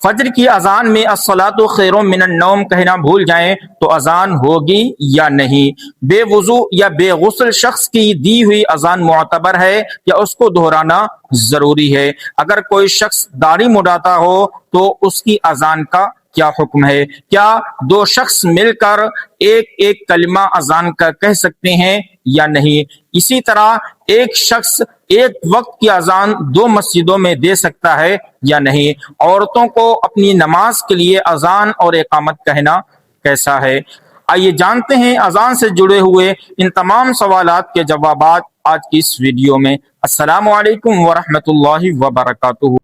فجر کی اذان میں الصلاۃ خیر من النوم کہنا بھول جائیں تو اذان ہوگی یا نہیں؟ بے وضو یا بے غسل شخص کی دی ہوئی اذان معتبر ہے یا اس کو دہرانا ضروری ہے؟ اگر کوئی شخص داڑھی مڈاتا ہو تو اس کی اذان کا کیا حکم ہے؟ کیا دو شخص مل کر ایک ایک کلمہ اذان کا کہہ سکتے ہیں یا نہیں؟ اسی طرح ایک شخص ایک وقت کی اذان دو مسجدوں میں دے سکتا ہے یا نہیں؟ عورتوں کو اپنی نماز کے لیے اذان اور اقامت کہنا کیسا ہے؟ آئیے جانتے ہیں اذان سے جڑے ہوئے ان تمام سوالات کے جوابات آج کی اس ویڈیو میں۔ السلام علیکم ورحمۃ اللہ وبرکاتہ۔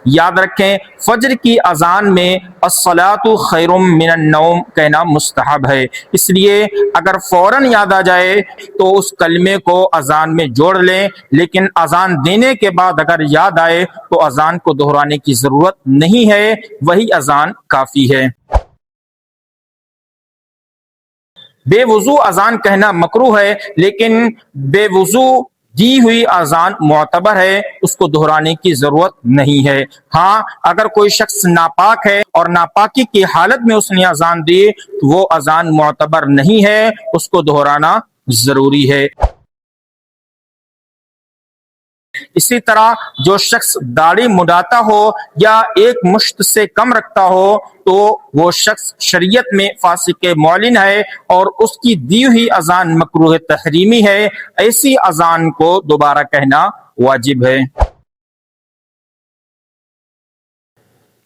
یاد رکھیں فجر کی اذان میں الصلاۃ خیر من النوم کہنا مستحب ہے، اس لیے اگر فوراً یاد آ جائے تو اس کلمے کو اذان میں جوڑ لیں، لیکن اذان دینے کے بعد اگر یاد آئے تو اذان کو دہرانے کی ضرورت نہیں ہے، وہی اذان کافی ہے۔ بے وضو اذان کہنا مکروہ ہے، لیکن بے وضو دی ہوئی اذان معتبر ہے، اس کو دہرانے کی ضرورت نہیں ہے۔ ہاں اگر کوئی شخص ناپاک ہے اور ناپاکی کی حالت میں اس نے اذان دی تو وہ اذان معتبر نہیں ہے، اس کو دہرانا ضروری ہے۔ اسی طرح جو شخص داڑھی مڈاتا ہو یا ایک مشت سے کم رکھتا ہو تو وہ شخص شریعت میں فاسق معلن ہے اور اس کی دی ہوئی اذان مکروہ تحریمی ہے، ایسی اذان کو دوبارہ کہنا واجب ہے۔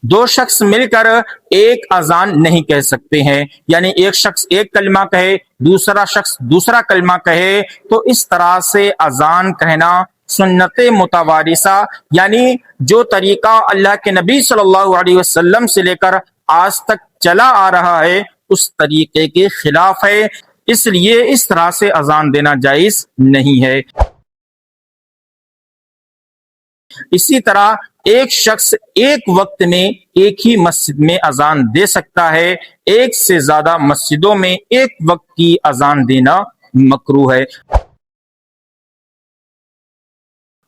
دو شخص مل کر ایک اذان نہیں کہہ سکتے ہیں، یعنی ایک شخص ایک کلمہ کہے دوسرا شخص دوسرا کلمہ کہے تو اس طرح سے اذان کہنا سنت متوارثہ، یعنی جو طریقہ اللہ کے نبی صلی اللہ علیہ وسلم سے لے کر آج تک چلا آ رہا ہے اس طریقے کے خلاف ہے، اس لیے اس طرح سے اذان دینا جائز نہیں ہے۔ اسی طرح ایک شخص ایک وقت میں ایک ہی مسجد میں اذان دے سکتا ہے، ایک سے زیادہ مسجدوں میں ایک وقت کی اذان دینا مکروہ ہے۔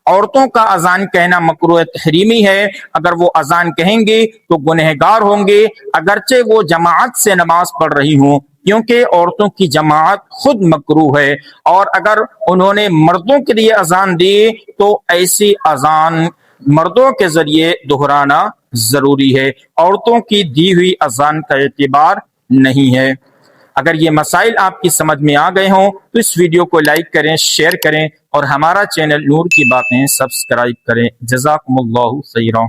عورتوں کا اذان کہنا مکروہ تحریمی ہے، اگر وہ اذان کہیں گے تو گنہگار ہوں گے اگرچہ وہ جماعت سے نماز پڑھ رہی ہوں، کیونکہ عورتوں کی جماعت خود مکروہ ہے، اور اگر انہوں نے مردوں کے لیے اذان دی تو ایسی اذان مردوں کے ذریعے دہرانا ضروری ہے، عورتوں کی دی ہوئی اذان کا اعتبار نہیں ہے۔ اگر یہ مسائل آپ کی سمجھ میں آ گئے ہوں تو اس ویڈیو کو لائک کریں، شیئر کریں اور ہمارا چینل نور کی باتیں سبسکرائب کریں۔ جزاکم اللہ خیرا۔